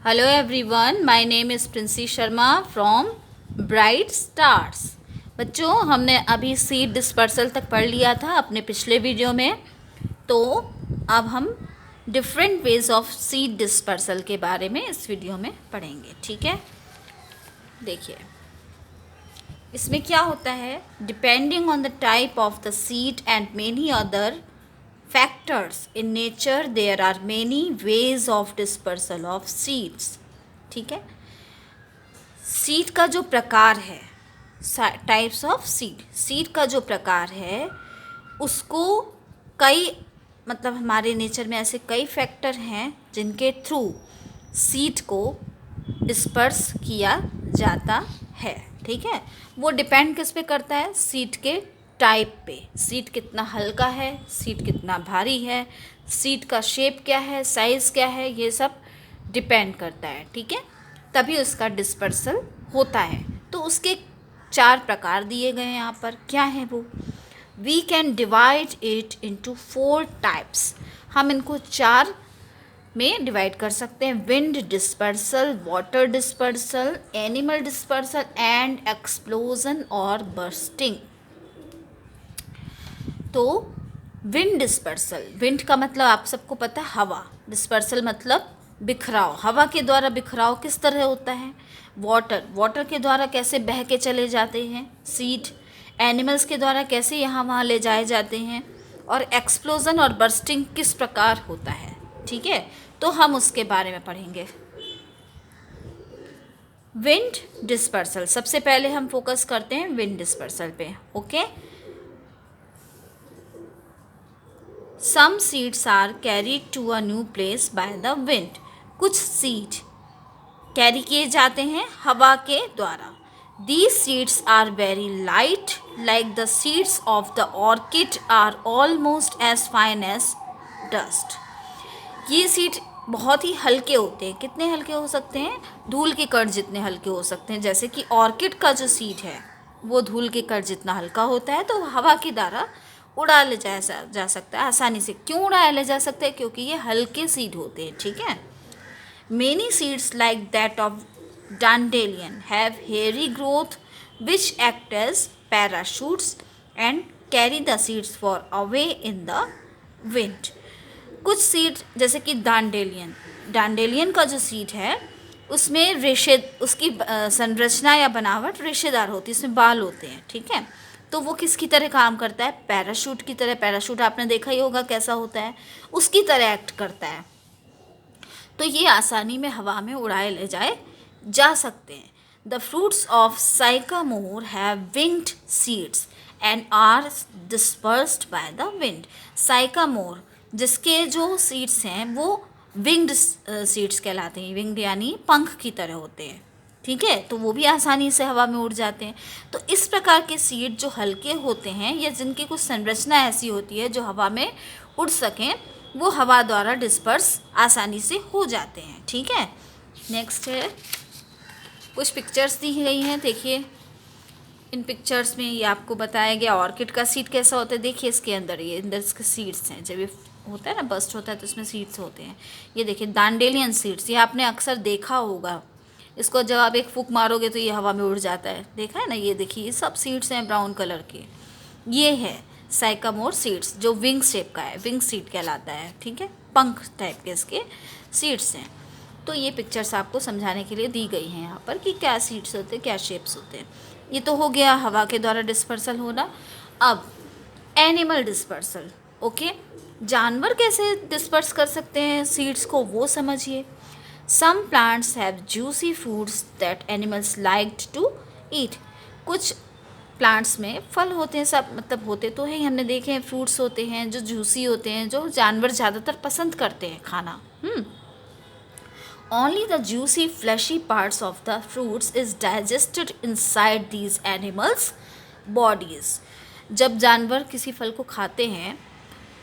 Hello everyone, my name is Princy Sharma from Bright Stars। बच्चों, हमने अभी seed dispersal तक पढ़ लिया था अपने पिछले वीडियो में। तो अब हम different ways of seed dispersal के बारे में इस वीडियो में पढ़ेंगे। ठीक है, देखिए इसमें क्या होता है। Depending on the type of the seed and many other factors in nature there are many ways of dispersal of seeds। ठीक है, सीड का जो प्रकार है, टाइप्स ऑफ सीड का जो प्रकार है उसको कई हमारे नेचर में ऐसे कई फैक्टर हैं जिनके थ्रू सीड को डिस्पर्स किया जाता है। ठीक है, वो डिपेंड किस पे करता है, सीड के टाइप पे। सीड कितना हल्का है, सीड कितना भारी है, सीड का शेप क्या है, साइज़ क्या है, ये सब डिपेंड करता है। ठीक है, तभी उसका डिस्पर्सल होता है। तो उसके 4 प्रकार दिए गए हैं यहाँ पर। क्या है वो? We can divide it into 4 types. हम इनको 4 में डिवाइड कर सकते हैं। Wind dispersal, water dispersal, animal dispersal and explosion और बर्स्टिंग। तो विंड डिस्पर्सल, विंड का मतलब आप सबको पता है हवा, डिस्पर्सल मतलब बिखराव, हवा के द्वारा बिखराव किस तरह होता है। वाटर के द्वारा कैसे बह के चले जाते हैं सीड, एनिमल्स के द्वारा कैसे यहाँ वहाँ ले जाए जाते हैं, और एक्सप्लोजन और बर्स्टिंग किस प्रकार होता है। ठीक है, तो हम उसके बारे में पढ़ेंगे। विंड डिस्पर्सल, सबसे पहले हम फोकस करते हैं विंड डिस्पर्सल पे। Okay, Some seeds are carried to a new place by the wind। कुछ सीड कैरी किए जाते हैं हवा के द्वारा। These seeds are very light, like the seeds of the orchid are almost as fine as dust। ये seed बहुत ही हल्के होते हैं। कितने हल्के हो सकते हैं? धूल के कण जितने हल्के हो सकते हैं। जैसे कि ऑर्किड का जो सीड है वो धूल के कण जितना हल्का होता है, तो हवा के द्वारा उड़ा ले जा सकता है आसानी से। क्यों उड़ाया ले जा सकता है? क्योंकि ये हल्के सीड होते हैं। ठीक है, many seeds like that of dandelion have hairy growth which act as parachutes and carry the seeds far away in the wind. कुछ सीड जैसे कि डांडेलियन का जो सीड है उसमें रेशे, उसकी संरचना या बनावट रेशेदार होती है, इसमें बाल होते हैं। ठीक है, तो वो किसकी तरह काम करता है? पैराशूट की तरह। पैराशूट आपने देखा ही होगा कैसा होता है, उसकी तरह एक्ट करता है। तो ये आसानी में हवा में उड़ाए ले जाए जा सकते हैं। The fruits of sycamore have winged seeds and are dispersed by the wind. Sycamore जिसके जो सीड्स हैं वो विंग्ड सीड्स कहलाते हैं। विंग्ड यानी पंख की तरह होते हैं। ठीक है, तो वो भी आसानी से हवा में उड़ जाते हैं। तो इस प्रकार के सीड जो हल्के होते हैं या जिनकी कुछ संरचना ऐसी होती है जो हवा में उड़ सकें, वो हवा द्वारा डिस्पर्स आसानी से हो जाते हैं। ठीक है, नेक्स्ट है, कुछ पिक्चर्स दी गई हैं। देखिए इन पिक्चर्स में ये आपको बताया गया ऑर्किड का सीड कैसा होता है। देखिए इसके अंदर, ये अंदर इसके सीड्स हैं। जब ये होता है ना, बस्ट होता है, तो इसमें सीड्स होते हैं। ये देखिए डांडेलियन सीड्स, ये आपने अक्सर देखा होगा। इसको जब आप एक फूंक मारोगे तो ये हवा में उड़ जाता है। देखा है ना, ये देखिए ये सब सीड्स हैं ब्राउन कलर के। ये है साइकामोर सीड्स जो विंग शेप का है, विंग सीड कहलाता है। ठीक है, पंख टाइप के इसके सीड्स हैं। तो ये पिक्चर्स आपको समझाने के लिए दी गई हैं यहाँ पर कि क्या सीड्स होते हैं, क्या शेप्स होते हैं। ये तो हो गया हवा के द्वारा डिस्पर्सल होना। अब एनिमल डिस्पर्सल। ओके, जानवर कैसे डिस्पर्स कर सकते हैं सीड्स को, वो समझिए। Some plants have juicy fruits that animals liked to eat। कुछ प्लांट्स में फल होते हैं, सब होते तो हैं, हमने देखे हैं, फ्रूट्स होते हैं जो जूसी होते हैं, जो जानवर ज़्यादातर पसंद करते हैं खाना। Only the juicy fleshy parts of the fruits is digested inside these animals' bodies। जब जानवर किसी फल को खाते हैं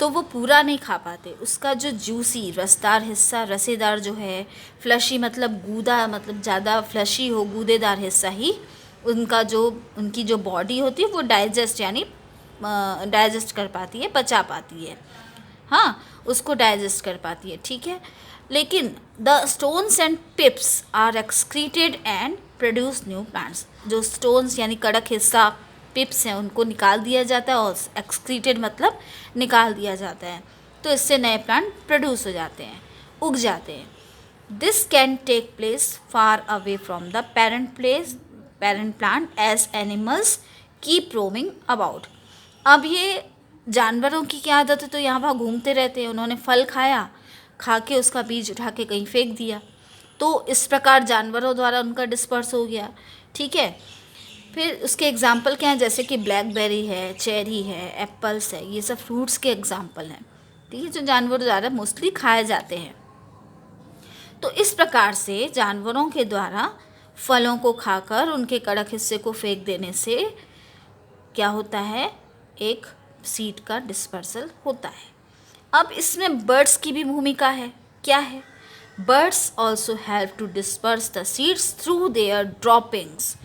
तो वो पूरा नहीं खा पाते। उसका जो जूसी रसदार हिस्सा, रसेदार जो है, फ्लशी मतलब गूदा, ज़्यादा फ्लशी हो, गूदेदार हिस्सा ही उनकी जो बॉडी होती है वो डाइजेस्ट यानी डाइजेस्ट कर पाती है, पचा पाती है। हाँ, उसको डाइजेस्ट कर पाती है। ठीक है, लेकिन the stones and pips are excreted and produce new plants. जो स्टोन्स यानी कड़क हिस्सा, पिप्स हैं, उनको निकाल दिया जाता है, और एक्सक्रीटेड मतलब निकाल दिया जाता है, तो इससे नए प्लांट प्रोड्यूस हो जाते हैं, उग जाते हैं। This can take place far away from the parent plant as animals keep roaming about. अब ये जानवरों की क्या आदत है, तो यहाँ वहाँ घूमते रहते हैं। उन्होंने फल खाया, खा के उसका बीज उठा के कहीं फेंक दिया, तो इस प्रकार जानवरों द्वारा उनका डिस्पर्स हो गया। ठीक है, फिर उसके एग्जाम्पल क्या हैं, जैसे कि ब्लैकबेरी है, चेरी है, एप्पल्स है, ये सब फ्रूट्स के एग्जाम्पल हैं। ठीक है, जो जानवरों द्वारा मोस्टली खाए जाते हैं। तो इस प्रकार से जानवरों के द्वारा फलों को खाकर उनके कड़क हिस्से को फेंक देने से क्या होता है, एक सीड का डिस्पर्सल होता है। अब इसमें बर्ड्स की भी भूमिका है। क्या है? Birds also help to disperse the seeds through their droppings.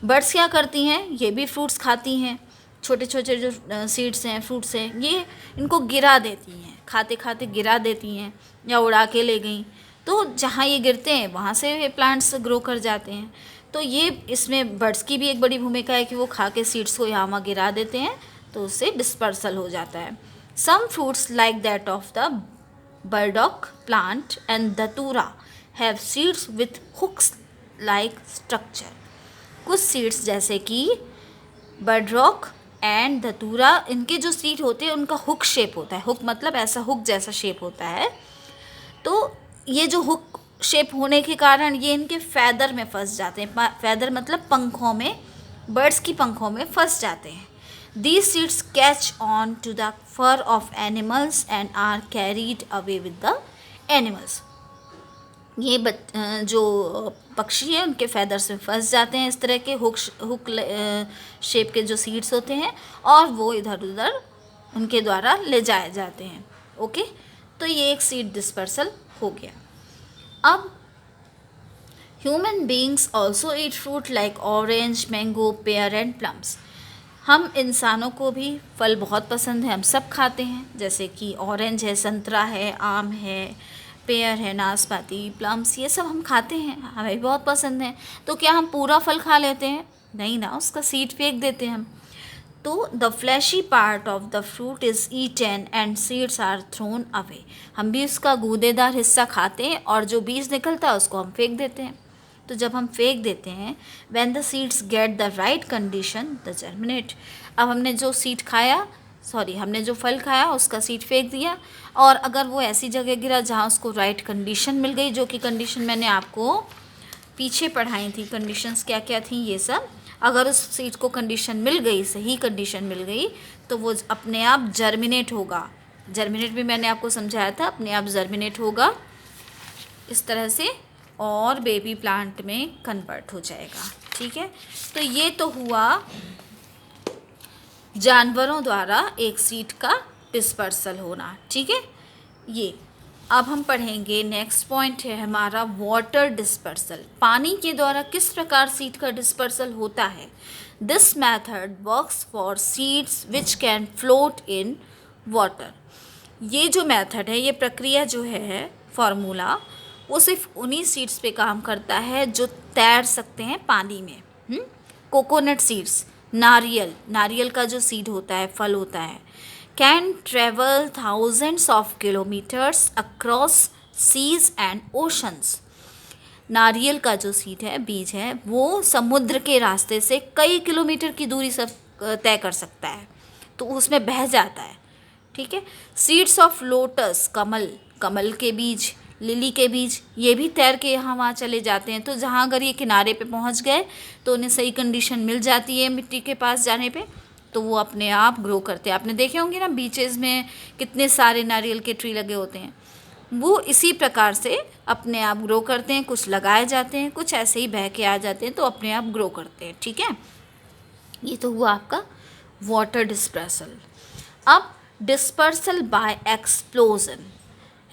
Birds क्या करती हैं, ये भी फ्रूट्स खाती हैं। छोटे छोटे जो सीड्स हैं, फ्रूट्स हैं, ये इनको गिरा देती हैं, खाते खाते गिरा देती हैं या उड़ा के ले गई, तो जहाँ ये गिरते हैं वहाँ से ये प्लांट्स ग्रो कर जाते हैं। तो ये इसमें बर्ड्स की भी एक बड़ी भूमिका है कि वो खा के सीड्स को यहाँ वहाँ गिरा देते हैं, तो उससे डिस्पर्सल हो जाता है। Some fruits like that of the burdock plant and datura have seeds with hooks like structure। कुछ सीड्स जैसे कि बर्डरॉक एंड धतूरा, इनके जो सीड होते हैं उनका हुक शेप होता है। हुक मतलब ऐसा हुक जैसा शेप होता है। तो ये जो हुक शेप होने के कारण ये इनके फैदर में फंस जाते हैं। फैदर मतलब पंखों में, बर्ड्स की पंखों में फंस जाते हैं। These seeds catch on to the fur of animals and are carried away with the animals। ये जो पक्षी हैं उनके फैदर्स में फंस जाते हैं, इस तरह के हुक शेप के जो सीड्स होते हैं, और वो इधर उधर उनके द्वारा ले जाए जाते हैं। ओके, तो ये एक सीड डिस्पर्सल हो गया। अब human beings also eat fruit like orange, mango, pair and plums. हम इंसानों को भी फल बहुत पसंद है, हम सब खाते हैं, जैसे कि ऑरेंज है, संतरा है, आम है, पेयर है, नाशपाती, प्लम्स, ये सब हम खाते हैं, हमें भी बहुत पसंद है। तो क्या हम पूरा फल खा लेते हैं? नहीं ना, उसका सीड फेंक देते हैं हम। तो the fleshy part of the fruit is eaten and seeds are thrown away. हम भी उसका गूदेदार हिस्सा खाते हैं और जो बीज निकलता है उसको हम फेंक देते हैं। तो जब हम फेंक देते हैं, when the seeds get the right condition the germinate. अब हमने जो फल खाया उसका सीड फेंक दिया, और अगर वो ऐसी जगह गिरा जहाँ उसको राइट कंडीशन मिल गई, जो कि कंडीशन मैंने आपको पीछे पढ़ाई थी, कंडीशंस क्या क्या थी ये सब, अगर उस सीड को कंडीशन मिल गई, सही कंडीशन मिल गई, तो वो अपने आप जर्मिनेट होगा। जर्मिनेट भी मैंने आपको समझाया था, अपने आप जर्मिनेट होगा इस तरह से, और बेबी प्लांट में कन्वर्ट हो जाएगा। ठीक है, तो ये तो हुआ जानवरों द्वारा एक सीड का डिस्पर्सल होना। ठीक है, ये अब हम पढ़ेंगे, नेक्स्ट पॉइंट है हमारा वाटर डिस्पर्सल। पानी के द्वारा किस प्रकार सीड का डिस्पर्सल होता है? This method works for seeds which can float in water. ये जो मेथड है, ये प्रक्रिया जो है, फॉर्मूला, वो सिर्फ उन्हीं सीड्स पे काम करता है जो तैर सकते हैं पानी में। कोकोनट सीड्स, नारियल का जो सीड होता है, फल होता है, can travel thousands of kilometres across seas and oceans. नारियल का जो सीड है, बीज है, वो समुद्र के रास्ते से कई किलोमीटर की दूरी सब तय कर सकता है, तो उसमें बह जाता है। ठीक है, सीड्स ऑफ लोटस, कमल के बीज, लिली के बीज, ये भी तैर के यहाँ वहाँ चले जाते हैं। तो जहाँ अगर ये किनारे पे पहुँच गए तो उन्हें सही कंडीशन मिल जाती है मिट्टी के पास जाने पे, तो वो अपने आप ग्रो करते हैं। आपने देखे होंगे ना, बीचेस में कितने सारे नारियल के ट्री लगे होते हैं, वो इसी प्रकार से अपने आप ग्रो करते हैं। कुछ लगाए जाते हैं, कुछ ऐसे ही बह के आ जाते हैं, तो अपने आप ग्रो करते हैं। ठीक है, ये तो हुआ आपका वाटर डिस्पर्सल। अब डिस्पर्सल बाय एक्सप्लोजन।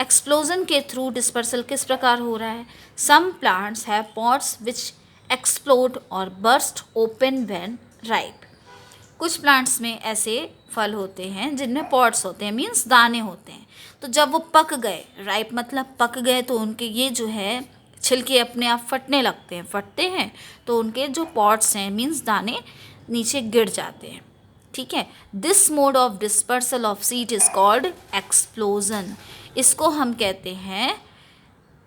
एक्सप्लोजन के थ्रू डिस्पर्सल किस प्रकार हो रहा है? Some plants have pods which explode or burst open when ripe. कुछ प्लांट्स में ऐसे फल होते हैं जिनमें पॉड्स होते हैं, मीन्स दाने होते हैं। तो जब वो पक गए, राइप मतलब पक गए, तो उनके ये जो है छिलके अपने आप फटते हैं तो उनके जो पॉड्स हैं मीन्स दाने नीचे गिर जाते हैं। ठीक है, this mode of dispersal of seed is called explosion. इसको हम कहते हैं,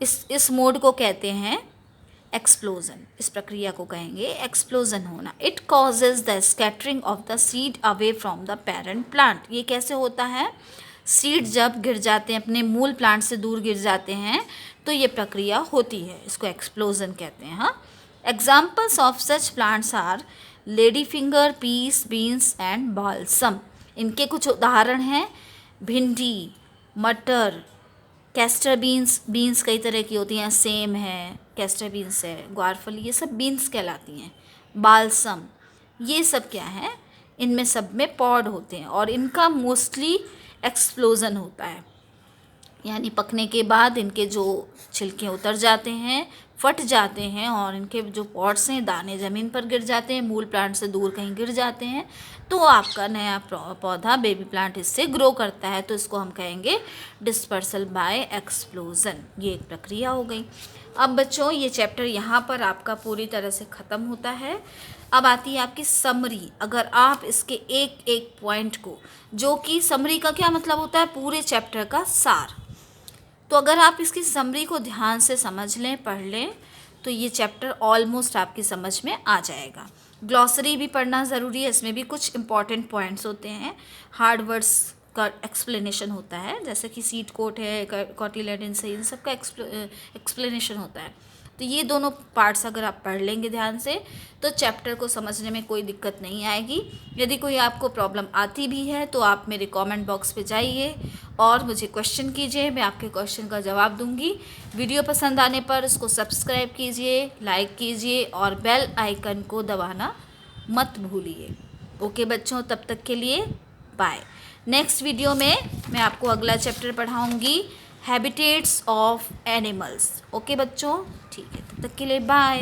इस मोड को कहते हैं एक्सप्लोजन। इस प्रक्रिया को कहेंगे एक्सप्लोजन होना। It causes the scattering of the seed away from the parent plant. ये कैसे होता है, सीड जब गिर जाते हैं, अपने मूल प्लांट से दूर गिर जाते हैं, तो ये प्रक्रिया होती है, इसको एक्सप्लोजन कहते हैं। हाँ, examples of such plants are lady finger, peas, beans and balsam. इनके कुछ उदाहरण हैं, भिंडी, मटर, कैस्टर बीन्स कई तरह की होती हैं, सेम है, कैस्टर बीन्स है, ग्वारफली, ये सब बीन्स कहलाती हैं। बाल्सम, ये सब क्या है, इनमें सब में पॉड होते हैं और इनका मोस्टली एक्सप्लोजन होता है, यानी पकने के बाद इनके जो छिलके उतर जाते हैं, फट जाते हैं और इनके जो पॉड्स हैं, दाने ज़मीन पर गिर जाते हैं, मूल प्लांट से दूर कहीं गिर जाते हैं, तो आपका नया पौधा, बेबी प्लांट, इससे ग्रो करता है। तो इसको हम कहेंगे डिस्पर्सल बाय एक्सप्लोजन। ये एक प्रक्रिया हो गई। अब बच्चों, ये चैप्टर यहाँ पर आपका पूरी तरह से ख़त्म होता है। अब आती है आपकी समरी। अगर आप इसके एक एक पॉइंट को, जो कि समरी का क्या मतलब होता है, पूरे चैप्टर का सार, तो अगर आप इसकी समरी को ध्यान से समझ लें, पढ़ लें, तो ये चैप्टर ऑलमोस्ट आपकी समझ में आ जाएगा। ग्लॉसरी भी पढ़ना ज़रूरी है, इसमें भी कुछ इंपॉर्टेंट पॉइंट्स होते हैं, हार्ड वर्ड्स का एक्सप्लेनेशन होता है, जैसे कि सीड कोट है, कोटिलेडन्स है, इन सब का एक्सप्लेनेशन होता है। तो ये दोनों पार्ट्स अगर आप पढ़ लेंगे ध्यान से, तो चैप्टर को समझने में कोई दिक्कत नहीं आएगी। यदि कोई आपको प्रॉब्लम आती भी है तो आप मेरे कमेंट बॉक्स पे जाइए और मुझे क्वेश्चन कीजिए, मैं आपके क्वेश्चन का जवाब दूंगी। वीडियो पसंद आने पर इसको सब्सक्राइब कीजिए, लाइक कीजिए और बेल आइकन को दबाना मत भूलिए। ओके बच्चों, तब तक के लिए बाय। नेक्स्ट वीडियो में मैं आपको अगला चैप्टर पढ़ाऊँगी, हैबिटेट्स ऑफ एनिमल्स। ओके बच्चों, ठीक है, तब तक के लिए बाय।